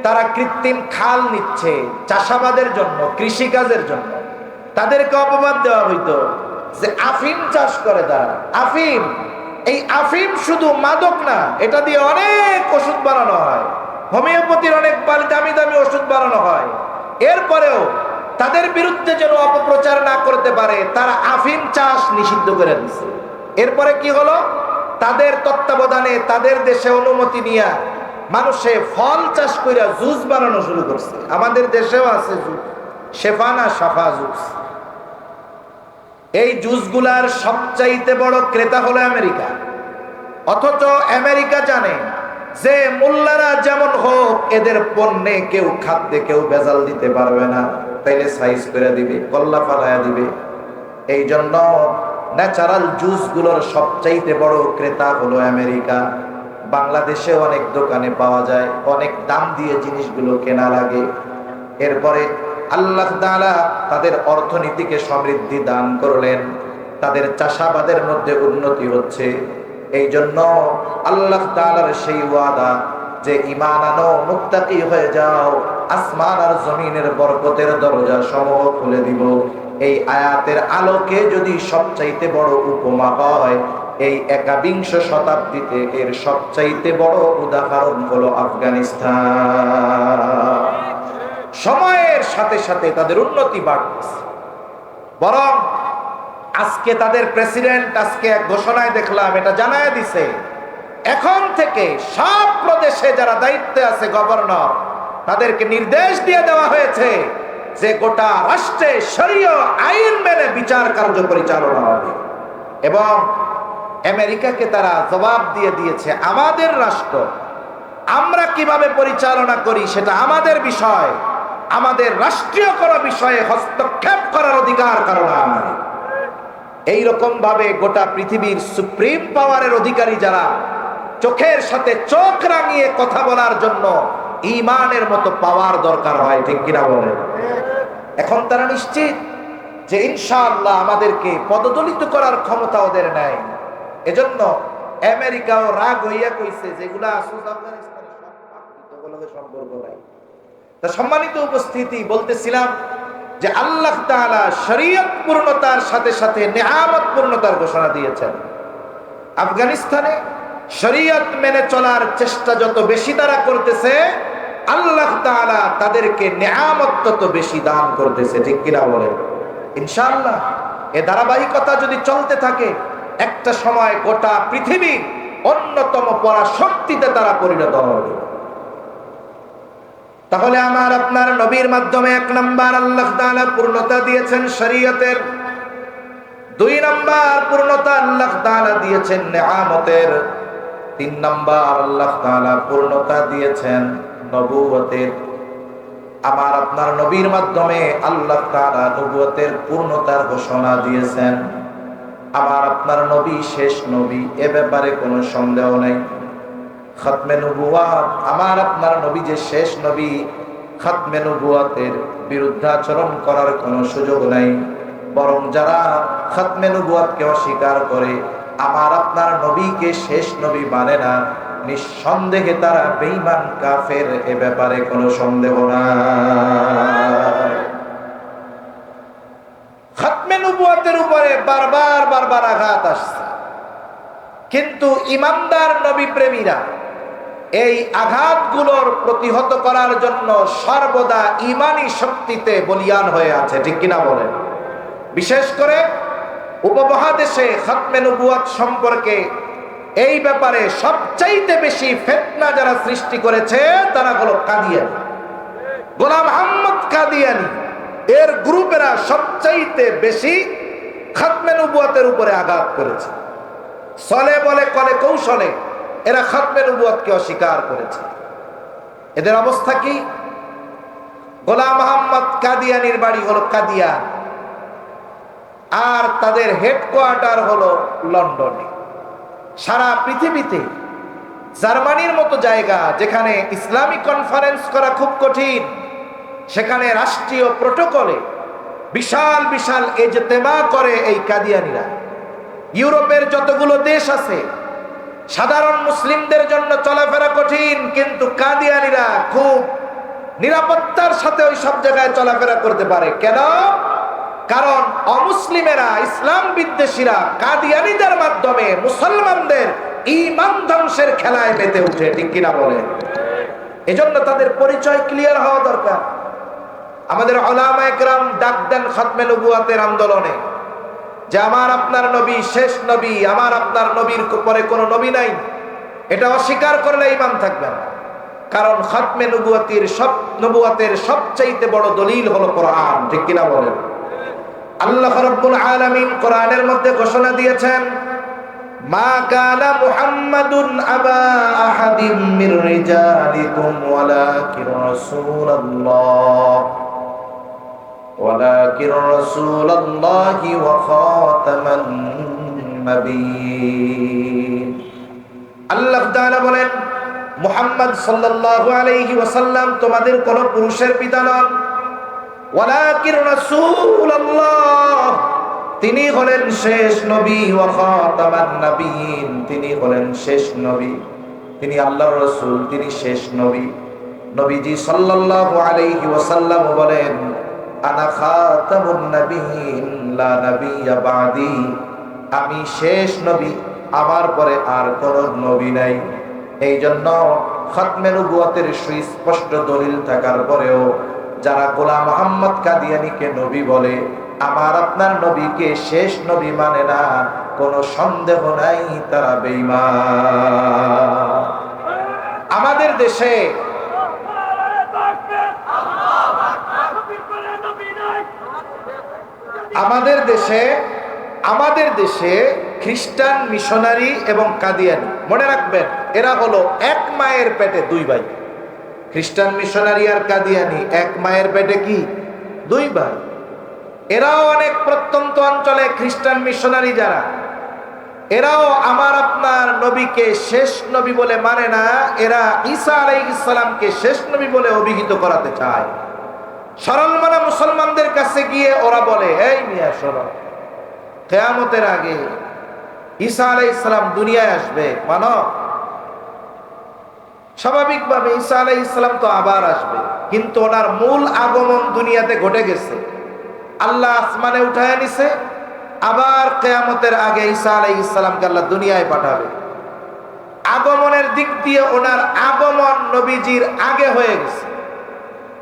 তারা কৃত্রিম খাল নিচ্ছে চাষাবাদের জন্য, কৃষিকাজের জন্য। তাদেরকে অপবাদ দেওয়া হইতো যে আফিম চাষ করে তারা। আফিম, এই আফিম শুধু মাদক না, এটা দিয়ে অনেক ওষুধ বানানো হয়, হোমিওপ্যাথির অনেক দামি দামি ওষুধ বানানো হয়। এরপরেও তাদের বিরুদ্ধে যেন অপপ্রচার না করতে পারে, তারা আফিম চাষ নিষিদ্ধ করে দিচ্ছে। এরপরে কি হলো, তাদের তত্ত্বাবধানে তাদের দেশে অনুমতি নিয়ে মানুষে ফল চাষ করে জুস বানানো শুরু করছে। আমাদের দেশেও আছে জুস, শেফানা সাফা জুস। এই জুসগুলার সবচাইতে বড় ক্রেতা হলো আমেরিকা। অথচ আমেরিকা জানে যে মোল্লারা যেমন হোক এদের পণ্যে কেউ খাদ্যে কেউ ভেজাল দিতে পারবে না, তাইলে সাইজ করে দিবে, কল্লা ফালায়া দিবে। এই জন্য ন্যাচারাল জুসগুলোর সবচাইতে বড় ক্রেতা হলো আমেরিকা। বাংলাদেশে অনেক দোকানে পাওয়া যায়, অনেক দাম দিয়ে জিনিসগুলো কেনা লাগে। এরপরে আল্লাহ তাআলা তাদের অর্থনীতিকে সমৃদ্ধি দান করলেন, তাদের চাষাবাদের মধ্যে উন্নতি হচ্ছে। এই জন্য আল্লাহ তাআলার সেই ওয়াদা যে ঈমান আনো, মুত্তাকি হয়ে যাও, আসমান আর জমিনের বরকতের দরজা সমূহ খুলে দিব। এই আয়াতের আলোকে যদি সবচাইতে বড় উপমা হয়, এই 21 শতাব্দীতে এর সবচাইতে বড় উদাহরণ হলো আফগানিস্তান। সময়ের সাথে সাথে তাদের উন্নতি বাড়ছে। বরং আজকে তাদের প্রেসিডেন্ট আজকে এক ঘোষণায় দেখলাম, এটা জানায় দিছে এখন থেকে সব প্রদেশে যারা দায়িত্বে আছে গভর্নর, তাদেরকে নির্দেশ দিয়ে দেওয়া হয়েছে যে গোটা রাষ্ট্রে শরীয় আইন মেনে বিচার কার্য পরিচালনা হবে। এবং আমেরিকাকে তারা জবাব দিয়ে দিয়েছে, আমাদের রাষ্ট্র আমরা কিভাবে পরিচালনা করি সেটা আমাদের বিষয়, আমাদের রাষ্ট্রীয় কোনো বিষয়ে হস্তক্ষেপ করার অধিকার কারো নাই। এইরকম ভাবে গোটা পৃথিবীর সুপ্রিম পাওয়ারের অধিকারী যারা, চোখের সাথে চোখ রাঙিয়ে কথা বলার জন্য ঈমানের মতো পাওয়ার দরকার হয়, ঠিক কিনা বলেন? এখন তারা নিশ্চিত যে ইনশাআল্লাহ আমাদেরকে পদদলিত করার ক্ষমতা ওদের নাই। এজন্য আমেরিকাও রাগ হইয়া কইছে যেগুলা আসলে আফগানিস্তানের সম্পর্ক নাই। তা সম্মানিত উপস্থিতি, বলতেছিলাম যে আল্লাহ তাআলা শরীয়ত পূর্ণতার সাথে সাথে নেয়ামত পূর্ণতার ঘোষণা দিয়েছেন। আফগানিস্তানে শরীয়ত মেনে চলার চেষ্টা যত বেশি তারা করতেছে, আল্লাহ তাআলা তাদেরকে নেয়ামত তত বেশি দান করতেছে, ঠিক কিনা বলেন? ইনশাআল্লাহ এ ধারাবাহিকতা যদি চলতে থাকে, একটা সময় গোটা পৃথিবীর অন্যতম পরাশক্তিতে তারা পরিণত হবে। তাহলে আমার আপনার নবীর মাধ্যমে 1 নাম্বার আল্লাহ তাআলা পূর্ণতা দিয়েছেন শরীয়তের, 2 নাম্বার পূর্ণতা আল্লাহ তাআলা দিয়েছেন নেয়ামতের, 3 নাম্বার আল্লাহ তাআলা পূর্ণতা দিয়েছেন নবুয়তের। আমার আপনার নবীর মাধ্যমে আল্লাহ তাআলা নবুয়তের পূর্ণতার ঘোষণা দিয়েছেন। আমার আপনার নবী শেষ নবী, এ ব্যাপারে কোনো সন্দেহ নেই। খতমে নবুয়াত, আমার আপনার নবী যে শেষ নবী, খতমে নবুয়াতের বিরুদ্ধাচরণ করার কোনো সুযোগ নাই। বরং যারা খতমে নবুয়াতকে অস্বীকার করে, আমার আপনার নবীকে শেষ নবী মানে না, নিঃসন্দেহে তারা বেঈমান কাফের, এ ব্যাপারে কোনো সন্দেহ নাই। খতমে নবুয়াতের উপরে বারবার আঘাত আসছে, কিন্তু ইমানদার নবী প্রেমীরা এই আঘাতগুলোর প্রতিহত করার জন্য সর্বদা ঈমানী শক্তিতে বলিয়ান হয়ে আছে, ঠিক কিনা বলেন? বিশেষ করে উপমহাদেশে খতমে নবুয়াত সম্পর্কে এই ব্যাপারে সবচাইতে বেশি ফিতনা যারা সৃষ্টি করেছে তারা হলো কাদিয়ানী, গোলাম আহমদ কাদিয়ানী। এর গ্রুপেরা সবচাইতে বেশি খতমে নবুয়াতের উপরে আঘাত করেছে। ছলে বলে কলে কৌশলে এরা খতমে নবুয়তকে অস্বীকার করেছে। এদের অবস্থা কি? গোলাম মোহাম্মদ কাদিয়ানির বাড়ি হলো কাদিয়ান, আর তাদের হেডকোয়ার্টার হলো লন্ডনে। সারা পৃথিবীতে জার্মানির মতো জায়গা যেখানে ইসলামী কনফারেন্স করা খুব কঠিন, সেখানে রাষ্ট্রীয় প্রটোকলে বিশাল বিশাল ইজতেমা করে এই কাদিয়ানিরা। ইউরোপের যতগুলো দেশ আছে সাধারণ মুসলিমদের জন্য চলাফেরা কঠিন, কিন্তু কাদিয়ানিরা খুব নিরাপত্তার সাথে ওই সব জায়গায় চলাফেরা করতে পারে। কেন? কারণ অমুসলিমেরা, ইসলাম বিদ্বেষীরা কাদিয়ানীদের মাধ্যমে মুসলমানদের ঈমান ধ্বংসের খেলায় মেতে উঠে, ঠিক কিনা বলেন? এজন্য তাদের পরিচয় ক্লিয়ার হওয়া দরকার। আমাদের উলামায়ে কেরাম ডাক দেন খতমে নবুয়তের আন্দোলনে যে আমার আপনার নবী শেষ নবী, আমার আপনার নবীর পরে কোনো নবী নাই। এটা অস্বীকার করলে ঈমান থাকবে না। কারণ খতমে নবুয়তের সবচাইতে বড় দলিল হলো কোরআন, ঠিক কিনা বলেন? আল্লাহ রাব্বুল আলামিন কোরআনের মধ্যে ঘোষণা দিয়েছেন, মা কানা মুহাম্মাদুন আবা আহাদিম মির রিজালিকুম ওয়ালাকিন রাসূলুল্লাহি ওয়া খাতামান নাবিয়্যিন। আল্লাহ তাআলা বলেন, মুহাম্মদ সাল্লাল্লাহু আলাইহি ওয়াসাল্লাম তোমাদের কোন পুরুষের পিতা নন, ওয়ালাকিন রাসূলুল্লাহ তিনি হলেন শেষ নবী, ওয়া খাতামান নাবিয়্যিন তিনি হলেন শেষ নবী, তিনি আল্লাহর রাসূল, তিনি শেষ নবী। নবীজি সাল্লাল্লাহু আলাইহি ওয়াসাল্লাম বলেন, আনা খাতামুন নাবিয়্যিন লা নাবিয়্যা বাদি, আমি শেষ নবী, আমার পরে আর কোন নবী নাই। এই জন্য খতমে নবুয়তের সুস্পষ্ট দলিল থাকার পরেও যারা গোলাম মোহাম্মদ কাদিয়ানীকে নবী বলে, আমার আপনার নবীকে শেষ নবী মানে না, কোনো সন্দেহ নাই তারা বেঈমান। আমাদের দেশে আমাদের দেশে খ্রিস্টান মিশনারি এবং কাদিয়ানি, মনে রাখবেন এরা হলো এক মায়ের পেটে দুই ভাই। খ্রিস্টান মিশনারি আর কাদিয়ানি এক মায়ের পেটে কি দুই ভাই। এরাও অনেক প্রত্যন্ত অঞ্চলে খ্রিস্টান মিশনারি যারা, এরাও আমার আপনার নবীকে শেষ নবী বলে মানে না, এরা ঈসা আলাইহিস সালামকে শেষ নবী বলে অভিহিত করাতে চায়। সরল মানা মুসলমানদের কাছে গিয়ে ওরা বলে, এই মিয়া শোনো, কিয়ামতের আগে ঈসা আলাইহিস সালাম দুনিয়ায় আসবে, মানো? স্বাভাবিকভাবে ঈসা আলাইহিস সালাম তো আবার আসবে, কিন্তু ওনার মূল আগমন দুনিয়াতে ঘটে গেছে। আল্লাহ আসমানে উঠায় নিছে, আবার কিয়ামতের আগে ঈসা আলাইহিস সালামকে আল্লাহ দুনিয়ায় পাঠাবে। আগমনের দিক দিয়ে ওনার আগমন নবীজির আগে হয়ে গেছে।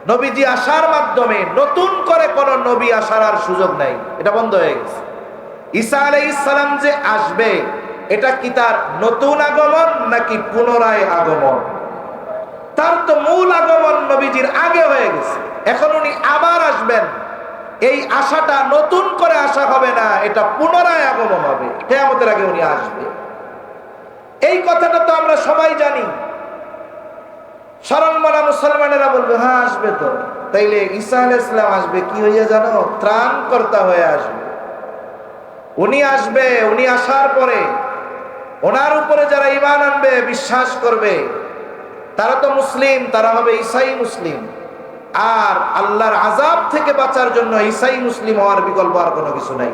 নবীজি আসার মাধ্যমে নতুন করে কোন নবী আসার আর সুযোগ নাই, এটা বন্ধ হয়ে গেছে। ঈসা আলাইহিস সালাম যে আসবে, এটা কি তার নতুন আগমন নাকি পুনরায় আগমন? তার তো মূল আগমন নবীজির আগে হয়ে গেছে, এখন উনি আবার আসবেন। এই আশাটা নতুন করে আসা হবে না, এটা পুনরায় আগমন হবে, কিয়ামতের আগে উনি আসবে। এই কথাটা তো আমরা সবাই জানি। সরল মনা মুসলমানেরা বলবে, হ্যাঁ আসবে তো। তাইলে ঈসা আলাইহিস সালাম আসবে কি হইয়া জানো? ত্রাণকর্তা হয়ে আসবে। উনি আসবে, উনি আসার পরে ওনার উপরে যারা ঈমান আনবে, বিশ্বাস করবে, তারা তো মুসলিম, তারা হবে ঈসাই মুসলিম। আর আল্লাহর আযাব থেকে বাঁচার জন্য ঈসাই মুসলিম হওয়ার বিকল্প আর কোনো কিছু নাই।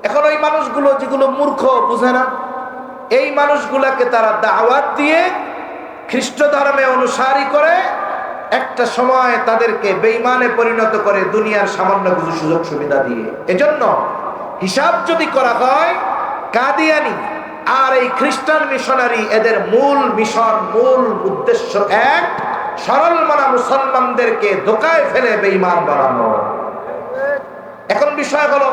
এখন ওই মানুষগুলো যেগুলো মূর্খ, বুঝে না, এই মানুষগুলাকে তারা দাওয়াত দিয়ে খ্রিস্ট ধর্মে অনুসারী করে একটা সময় তাদেরকে বেঈমানে পরিণত করে, দুনিয়ার সামান্য কিছু সুযোগ সুবিধা দিয়ে। এজন্য হিসাব যদি করা হয়, কাদিয়ানি আর এই খ্রিস্টান মিশনারি, এদের মূল মিশন, মূল উদ্দেশ্য এক, সরল মানা মুসলমানদেরকে ধোকায় ফেলে বেঈমান বানানো। এখন বিষয় হলো,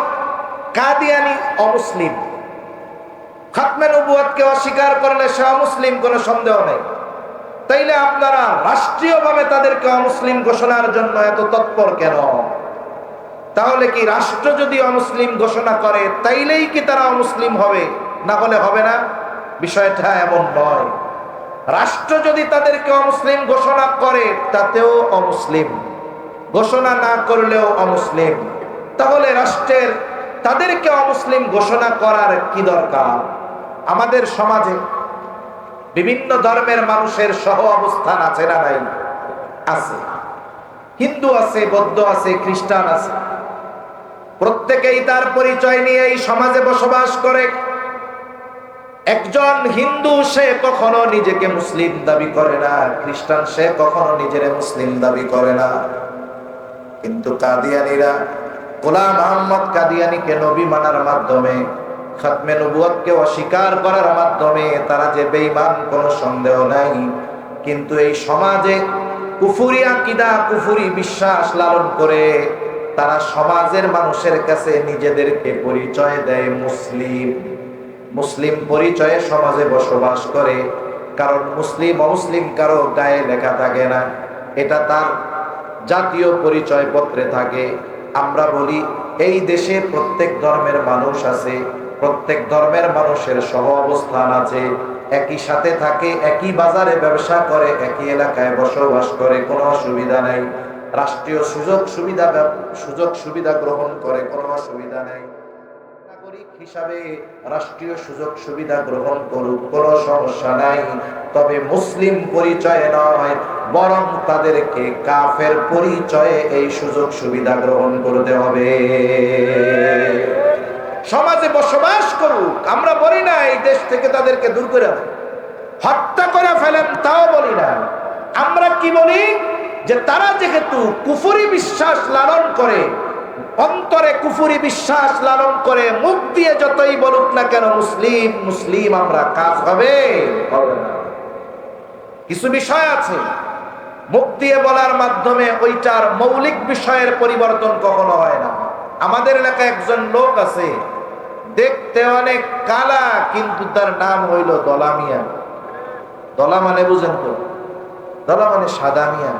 কাদিয়ানি অমুসলিম, খতমে নবুয়তকে অস্বীকার করলে সে অমুসলিম, কোনো সন্দেহ নেই। তাইলে আপনারা রাষ্ট্রীয়ভাবে তাদেরকে অমুসলিম ঘোষণার জন্য এত তৎপর কেন? তাহলে কি রাষ্ট্র যদি অমুসলিম ঘোষণা করে তাইলেই কি তারা অমুসলিম হবে? না হলে হবে না। বিষয়টা এমন নয়। রাষ্ট্র যদি তাদেরকে অমুসলিম ঘোষণা করে তাতেও অমুসলিম, ঘোষণা না করলেও অমুসলিম। তাহলে রাষ্ট্রের তাদেরকে অমুসলিম ঘোষণা করার কি দরকার? আমাদের সমাজে বিভিন্ন ধর্মের মানুষের সহ অবস্থান আছে না নাই? আছে। হিন্দু আছে, বৌদ্ধ আছে, খ্রিস্টান আছে। প্রত্যেকেই তার পরিচয় নিয়ে এই সমাজে বসবাস করে। একজন হিন্দু সে কখনো নিজেকে মুসলিম দাবি করে না, খ্রিস্টান সে কখনো নিজের মুসলিম দাবি করে না। কিন্তু কাদিয়ানীরা গোলাম আহমদ কাদিয়ানীকে নবী মানার মাধ্যমে, খাতমে নবুয়তকে অস্বীকার করার মাধ্যমে তারা যে বেঈমান কোনো সন্দেহ নাই। কিন্তু এই সমাজে কুফরি আকীদা, কুফরি বিশ্বাস লালন করে তারা সমাজের মানুষের কাছে নিজেদেরকে পরিচয় দেয় মুসলিম। মুসলিম পরিচয়ে সমাজে বসবাস করে। কারণ মুসলিম অমুসলিম কারো গায়ে লেখা থাকে না, এটা তার জাতীয় পরিচয় পত্রে থাকে। আমরা বলি এই দেশে প্রত্যেক ধর্মের মানুষ আছে, প্রত্যেক ধর্মের মানুষের সহ অবস্থান আছে, একই সাথে থাকে, একই বাজারে ব্যবসা করে, একই এলাকায় বসবাস করে, কোনো অসুবিধা নাই। রাষ্ট্রীয় সুযোগ সুবিধা গ্রহণ করে, কোনো অসুবিধা নাই। নাগরিক হিসাবে রাষ্ট্রীয় সুযোগ সুবিধা গ্রহণ করুক, কোনো সমস্যা নাই। তবে মুসলিম পরিচয়ে নয়, বরং তাদেরকে কাফের পরিচয়ে এই সুযোগ সুবিধা গ্রহণ করতে হবে। সমাজে বসবাস করুক, আমরা বলি না এই দেশ থেকে তাদেরকে দূর করে দেন, হত্যা করে ফেলেন, তাও বলি না। আমরা কি বলি? যে তারা যেহেতু কুফরি বিশ্বাস লালন করে, অন্তরে কুফরি বিশ্বাস লালন করে, মুখ দিয়ে যতই বলুক না কেন মুসলিম মুসলিম, আমরা কাজ হবে না। কিছু বিষয় আছে মুখ দিয়ে বলার মাধ্যমে ওইটার মৌলিক বিষয়ের পরিবর্তন কখনো হয় না। আমাদের এলাকায় একজন লোক আছে, দেখতে অনেক কালা, কিন্তু তার নাম হইল দলা মিয়া। দলা মানে বুঝেন তো? দলা মানে সাদা মিয়া।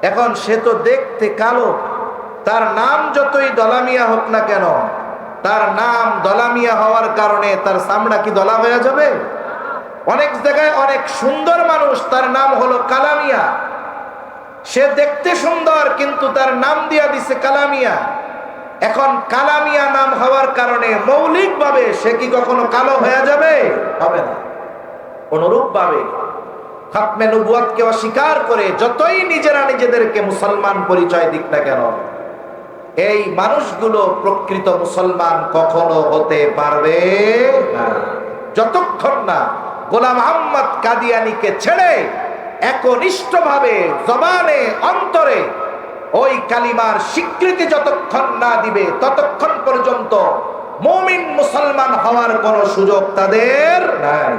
এখন সে তো দেখতে কালো, তার নাম যতই দলা মিয়া হোক না কেন, তার নাম দলা মিয়া হওয়ার কারণে তার চামড়া কি দলা হয়ে যাবে? অনেক জায়গায় অনেক সুন্দর মানুষ, তার নাম হলো কালামিয়া। সে দেখতে সুন্দর কিন্তু তার নাম দিয়া দিছে কালামিয়া। এখন কালামিয়া নাম হওয়ার কারণে মৌলিকভাবে সে কি কখনো কালো হয়ে যাবে? হবে না। অনুরূপ ভাবে খাতমে নবুয়তকে অস্বীকার করে যতই নিজেরা নিজেদেরকে মুসলমান পরিচয় দিক না কেন, এই মানুষগুলো প্রকৃত মুসলমান কখনো হতে পারবে না, যতক্ষণ না গোলাম আহমদ কাদিয়ানীকে ছেড়ে একনিষ্ঠভাবে জবানে অন্তরে ওই কালিমার স্বীকৃতি যতক্ষণ না দিবে, ততক্ষণ পর্যন্ত মুমিন মুসলমান হওয়ার কোনো সুযোগ তাদের নাই।